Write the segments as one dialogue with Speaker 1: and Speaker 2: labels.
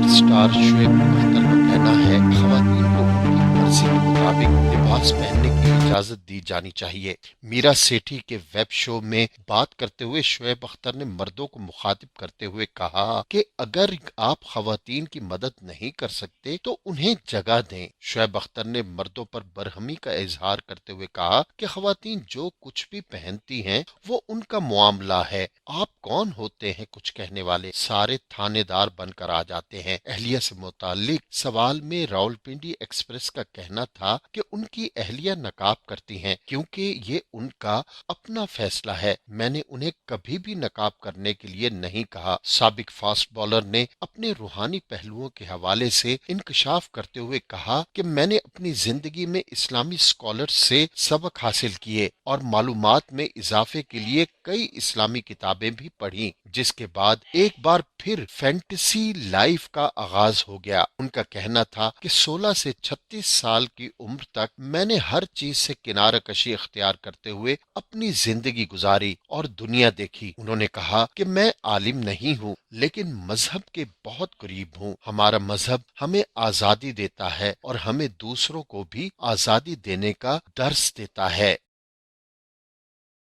Speaker 1: Super star Shoaib Akhtar کا کہنا ہے خواتین کو ان کی مرضی کے مطابق لباس پہننے کی اجازت دی جانی چاہیے۔ میرا سیٹھی کے ویب شو میں بات کرتے ہوئے شعیب اختر نے مردوں کو مخاطب کرتے ہوئے کہا کہ اگر آپ خواتین کی مدد نہیں کر سکتے تو انہیں جگہ دیں۔ شعیب اختر نے مردوں پر برہمی کا اظہار کرتے ہوئے کہا کہ خواتین جو کچھ بھی پہنتی ہیں وہ ان کا معاملہ ہے، آپ کون ہوتے ہیں کچھ کہنے والے، سارے تھانے دار بن کر آ جاتے ہیں۔ اہلیہ سے متعلق سوال میں راولپنڈی ایکسپریس کا کہنا تھا کہ ان کی اہلیہ نقاب کرتی ہیں کیونکہ یہ ان کا اپنا فیصلہ ہے، میں نے انہیں کبھی بھی نقاب کرنے کے لیے نہیں کہا۔ سابق فاسٹ بالر نے اپنے روحانی پہلوؤں کے حوالے سے انکشاف کرتے ہوئے کہا کہ میں نے اپنی زندگی میں اسلامی اسکالر سے سبق حاصل کیے اور معلومات میں اضافے کے لیے کئی اسلامی کتابیں بھی پڑھی، جس کے بعد ایک بار پھر فینٹیسی لائف کا آغاز ہو گیا۔ ان کا کہنا تھا کہ 16 سے 36 سال کی عمر تک میں نے ہر چیز سے کنارہ کشی اختیار کرتے ہوئے اپنی زندگی گزاری اور دنیا دیکھی۔ انہوں نے کہا کہ میں عالم نہیں ہوں لیکن مذہب کے بہت قریب ہوں۔ ہمارا مذہب ہمیں آزادی دیتا ہے اور ہمیں دوسروں کو بھی آزادی دینے کا درس دیتا ہے۔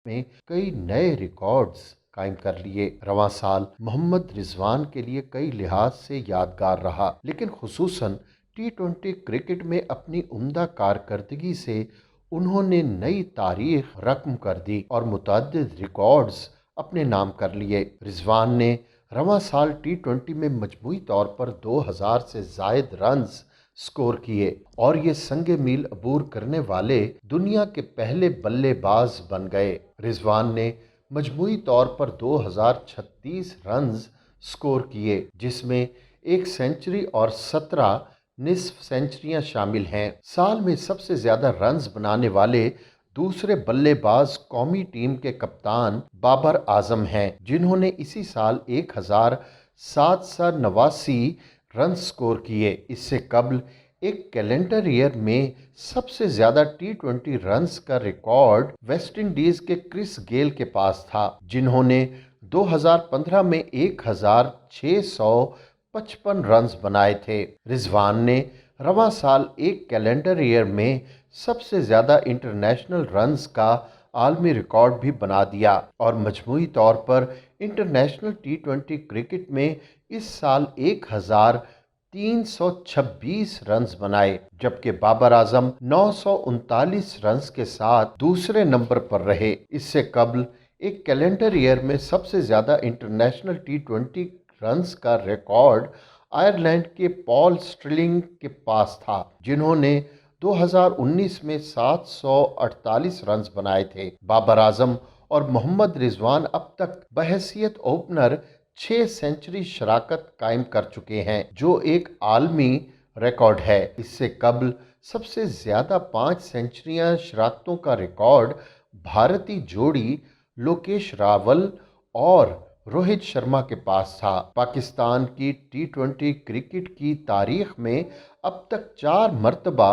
Speaker 1: میں کئی نئے ریکارڈز قائم کر لیے۔ رواں سال محمد رضوان کے لیے کئی لحاظ سے یادگار رہا، لیکن خصوصاً ٹی 20 کرکٹ میں اپنی عمدہ کارکردگی سے انہوں نے نئی تاریخ رقم کر دی اور متعدد ریکارڈز اپنے نام کر لیے۔ رضوان نے رواں سال ٹی 20 میں مجموعی طور پر 2000 سے زائد رنز سکور کیے اور یہ سنگ میل عبور کرنے والے دنیا کے پہلے بلے باز بن گئے۔ رضوان نے مجموعی طور پر 2036 رنز سکور کیے، جس میں ایک سنچری اور 17 نصف سنچریاں شامل ہیں۔ سال میں سب سے زیادہ رنز بنانے والے دوسرے بلے باز قومی ٹیم کے کپتان بابر اعظم ہیں، جنہوں نے اسی سال 1789 رنز سکور کیے۔ اس سے قبل ایک کیلنڈر ایئر میں سب سے زیادہ ٹی 20 رنز کا ریکارڈ ویسٹ انڈیز کے کرس گیل کے پاس تھا، جنہوں نے 2015 میں 1655 رنز بنائے تھے۔ رضوان نے رواں سال ایک کیلنڈر ایئر میں سب سے زیادہ انٹرنیشنل رنز کا عالمی ریکارڈ بھی بنا دیا اور مجموعی طور پر انٹرنیشنل ٹی 20 کرکٹ میں اس سال 1326 رنز بنائے، جبکہ بابر اعظم 939 رنز کے ساتھ دوسرے نمبر پر رہے۔ اس سے قبل ایک کیلنڈر ایئر میں سب سے زیادہ انٹرنیشنل ٹی 20 رنز کا ریکارڈ آئرلینڈ کے پال سٹرلنگ کے پاس تھا، جنہوں نے 2019 میں 748 رنز بنائے تھے۔ بابر اعظم اور محمد رضوان اب تک بحیثیت اوپنر 6 سنچری شراکت قائم کر چکے ہیں، جو ایک عالمی ریکارڈ ہے۔ اس سے قبل سب سے زیادہ 5 سنچریاں شراکتوں کا ریکارڈ بھارتی جوڑی لوکیش راول اور روہت شرما کے پاس تھا۔ پاکستان کی ٹی 20 کرکٹ کی تاریخ میں اب تک 4 مرتبہ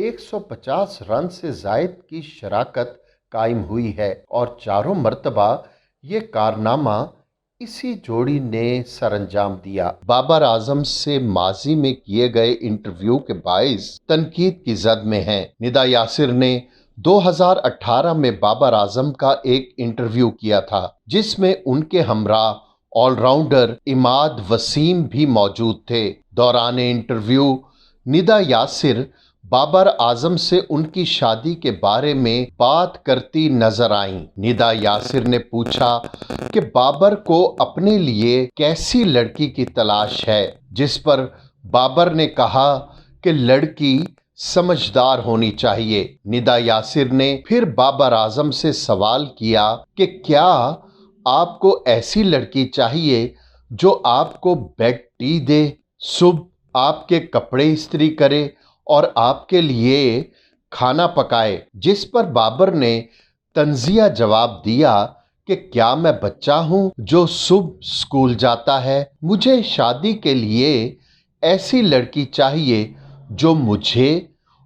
Speaker 1: 150 رن سے زائد کی شراکت قائم ہوئی ہے اور چاروں مرتبہ یہ کارنامہ اسی جوڑی نے سر انجام دیا۔ بابر اعظم سے ماضی میں کیے گئے انٹرویو کے باعث تنقید کی زد میں ہیں۔ ندا یاسر نے 2018 میں بابر اعظم کا ایک انٹرویو کیا تھا، جس میں ان کے ہمراہ آل راؤنڈر عماد وسیم بھی موجود تھے۔ دوران انٹرویو ندا یاسر بابر اعظم سے ان کی شادی کے بارے میں بات کرتی نظر آئیں۔ ندا یاسر نے پوچھا کہ بابر کو اپنے لیے کیسی لڑکی کی تلاش ہے، جس پر بابر نے کہا کہ لڑکی سمجھدار ہونی چاہیے۔ ندا یاسر نے پھر بابر اعظم سے سوال کیا کہ کیا آپ کو ایسی لڑکی چاہیے جو آپ کو بیڈ ٹی دے، صبح آپ کے کپڑے استری کرے اور آپ کے لیے کھانا پکائے، جس پر بابر نے طنزیہ جواب دیا کہ کیا میں بچہ ہوں جو صبح اسکول جاتا ہے؟ مجھے شادی کے لیے ایسی لڑکی چاہیے جو مجھے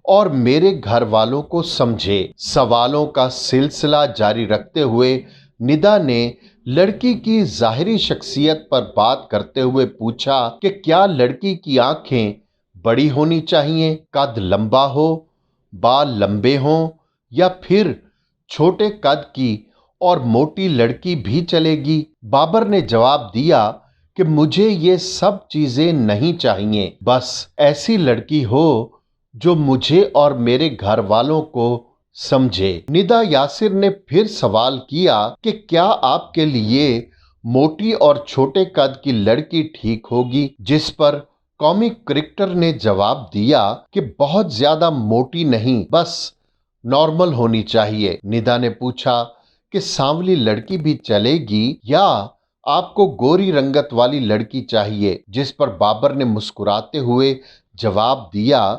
Speaker 1: اور میرے گھر والوں کو سمجھے۔ سوالوں کا سلسلہ جاری رکھتے ہوئے ندا نے लड़की की ज़ाहिरी शख्सियत पर बात करते हुए पूछा कि क्या लड़की की आंखें बड़ी होनी चाहिए, कद लंबा हो, बाल लंबे हों, या फिर छोटे कद की और मोटी लड़की भी चलेगी। बाबर ने जवाब दिया कि मुझे ये सब चीजें नहीं चाहिए, बस ऐसी लड़की हो जो मुझे और मेरे घर वालों को समझे। निदा यासिर ने फिर सवाल किया कि क्या आपके लिए मोटी और छोटे कद की लड़की ठीक होगी, जिस पर कॉमिक क्रिकेटर ने जवाब दिया कि बहुत ज्यादा मोटी नहीं, बस नॉर्मल होनी चाहिए। निदा ने पूछा कि सांवली लड़की भी चलेगी या आपको गोरी रंगत वाली लड़की चाहिए, जिस पर बाबर ने मुस्कुराते हुए जवाब दिया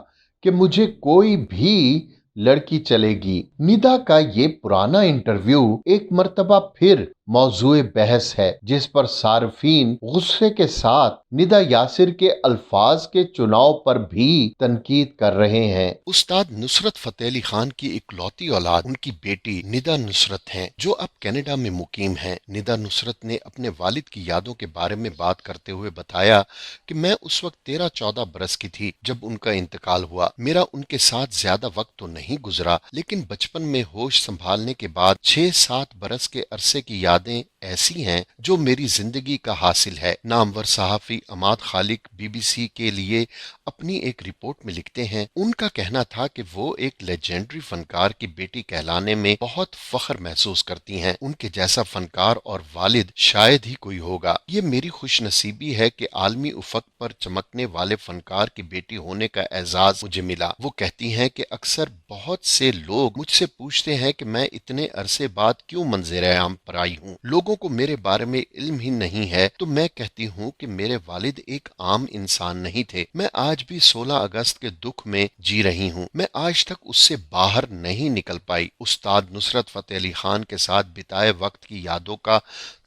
Speaker 1: कि मुझे कोई भी लड़की चलेगी। निदा का ये पुराना इंटरव्यू एक मर्तबा फिर मौजूए बहस है, जिस पर सार्फिन गुस्से के साथ निदा यासिर के अल्फाज के चुनाव पर भी तनकीद कर रहे हैं। उस्ताद नुसरत फतेह अली खान की इकलौती औलाद उनकी बेटी निदा नुसरत हैं, जो अब कनाडा में मुकीम हैं। निदा नुसरत ने अपने वालिद की यादों के बारे में बात करते हुए बताया कि मैं उस वक्त 13-14 बरस की थी जब उनका इंतकाल हुआ। मेरा उनके साथ ज्यादा वक्त तो नहीं गुजरा, लेकिन बचपन में होश संभालने के बाद 6-7 बरस के अरसे की यादें ऐसी हैं जो मेरी जिंदगी का हासिल है। नामवर सहाफी अमाद खालिक BBC के लिए अपनी एक रिपोर्ट में लिखते हैं, उनका कहना था कि वो एक लेजेंडरी फनकार की बेटी कहलाने में बहुत फख्र महसूस करती हैं। उनके जैसा फनकार और वालिद शायद ही कोई होगा। ये मेरी खुशनसीबी है कि आलमी उफक पर चमकने वाले फनकार की बेटी होने का एजाज मुझे मिला। वो कहती हैं कि अक्सर बहुत से लोग मुझसे पूछते हैं कि मैं इतने अरसे बाद क्यों मंज़िल-ए-आम पर आई हूँ। लोगों को मेरे बारे में इल्म ही नहीं है, तो मैं कहती हूँ कि मेरे वालिद एक आम इंसान नहीं थे। मैं आज भी 16 अगस्त के दुख में जी रही हूँ। मैं आज तक उससे बाहर नहीं निकल पाई। उस्ताद नुसरत फतेह अली खान के साथ बिताए वक्त की यादों का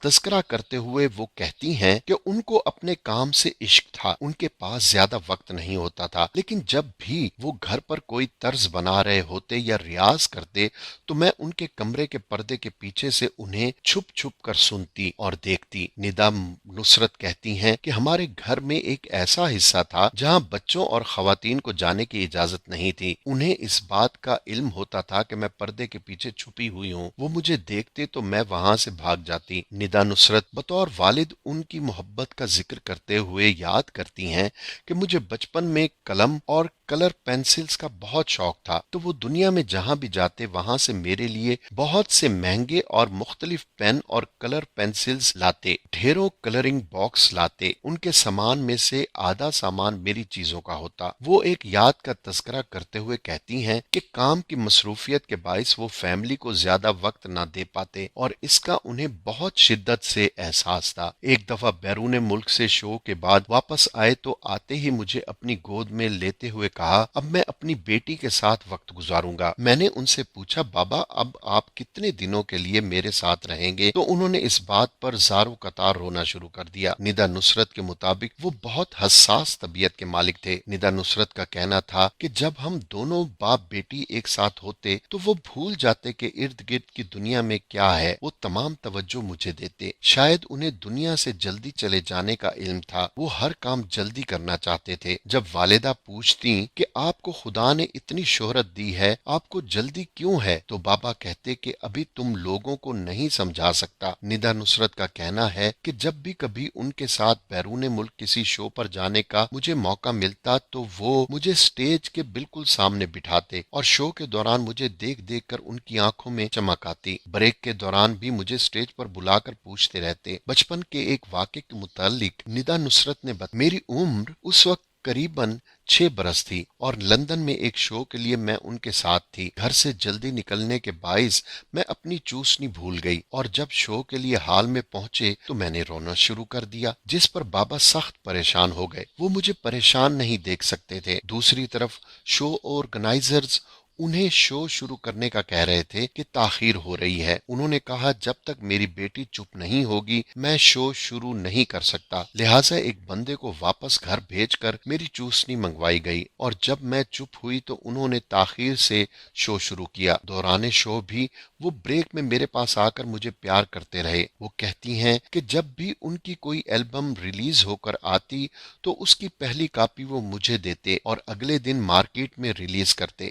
Speaker 1: तस्करा करते हुए वो कहती हैं कि उनको अपने काम से इश्क था, उनके पास ज्यादा वक्त नहीं होता था, लेकिन जब भी वो घर पर कोई तर्ज बना रहे होते या रियाज करते तो मैं उनके कमरे के पर्दे के पीछे से उन्हें छुप छुप कर सुनती और देखती। निदा नुसरत कहती हैं कि हमारे घर में एक ऐसा हिस्सा था जहां बच्चों और खवातीन को जाने की इजाजत नहीं थी। उन्हें इस बात का इल्म होता था कि मैं पर्दे के पीछे छुपी हुई हूँ। वो मुझे देखते तो मैं वहां से भाग जाती। निदा नुसरत बतौर वालिद उनकी मोहब्बत का जिक्र करते हुए याद करती हैं कि मुझे बचपन में कलम और कलर पेंसिल्स का बहुत शौक था, तो वो दुनिया में जहां भी जाते वहां से मेरे लिए बहुत से महंगे और मुख्तलिफ पेन और कलर पेंसिल्स लाते, ढेरों कलरिंग बॉक्स लाते। उनके सामान में से आधा सामान मेरी चीजों का होता। वो एक याद का तस्करा करते हुए कहती हैं कि काम की मसरूफियत के बाइस वो फैमिली को ज्यादा वक्त ना दे पाते और इसका उन्हें बहुत शिद्दत से एहसास था। एक दफा बैरून मुल्क से शो के बाद वापस आए तो आते ही मुझे अपनी गोद में लेते हुए कहा, अब मैं अपनी बेटी के साथ वक्त गुजारूंगा। मैंने उनसे पूछा, बाबा अब आप कितने दिनों के लिए मेरे साथ रहेंगे? तो उन्होंने इस बात पर ज़ारो कतार रोना शुरू कर दिया। निदा नुसरत के मुताबिक वो बहुत हसास तबीयत के मालिक थे। निदा नुसरत का कहना था कि जब हम दोनों बाप बेटी एक साथ होते तो वो भूल जाते कि इर्द गिर्द की दुनिया में क्या है। वो तमाम तवज्जो मुझे देते। शायद उन्हें दुनिया से जल्दी चले जाने का इल्म था। वो हर काम जल्दी करना चाहते थे। जब वालिदा पूछती कि आपको खुदा ने इतनी शोहरत दी है, आपको जल्दी क्यों है, तो बाबा कहते कि अभी तुम लोगों को नहीं समझा सकता। निदा नुसरत का कहना है कि जब भी कभी उनके साथ बैरून मुल्क किसी शो पर जाने का मुझे मौका मिलता तो वो मुझे स्टेज के बिल्कुल सामने बिठाते और शो के दौरान मुझे देख देख कर उनकी आंखों में चमक आती। ब्रेक के दौरान भी मुझे स्टेज पर बुलाकर पूछते रहते। बचपन के एक वाक़े के मुतालिक निदा नुसरत ने मेरी उम्र उस वक्त करीबन 6 बरस थी और लंदन में एक शो के लिए मैं उनके साथ थी। घर से जल्दी निकलने के बाइस मैं अपनी चूसनी भूल गई और जब शो के लिए हॉल में पहुंचे तो मैंने रोना शुरू कर दिया, जिस पर बाबा सख्त परेशान हो गए। वो मुझे परेशान नहीं देख सकते थे। दूसरी तरफ शो ऑर्गेनाइजर्स انہیں شو شروع کرنے کا کہہ رہے تھے کہ تاخیر ہو رہی ہے۔ انہوں نے کہا جب تک میری بیٹی چپ نہیں ہوگی میں شو شروع نہیں کر سکتا، لہٰذا ایک بندے کو واپس گھر بھیج کر میری چوسنی منگوائی گئی، اور جب میں چپ ہوئی تو انہوں نے تاخیر سے شو شروع کیا۔ دوران شو بھی وہ بریک میں میرے پاس آ کر مجھے پیار کرتے رہے۔ وہ کہتی ہیں کہ جب بھی ان کی کوئی ایلبم ریلیز ہو کر آتی تو اس کی پہلی کاپی وہ مجھے دیتے اور اگلے دن مارکیٹ میں ریلیز کرتے۔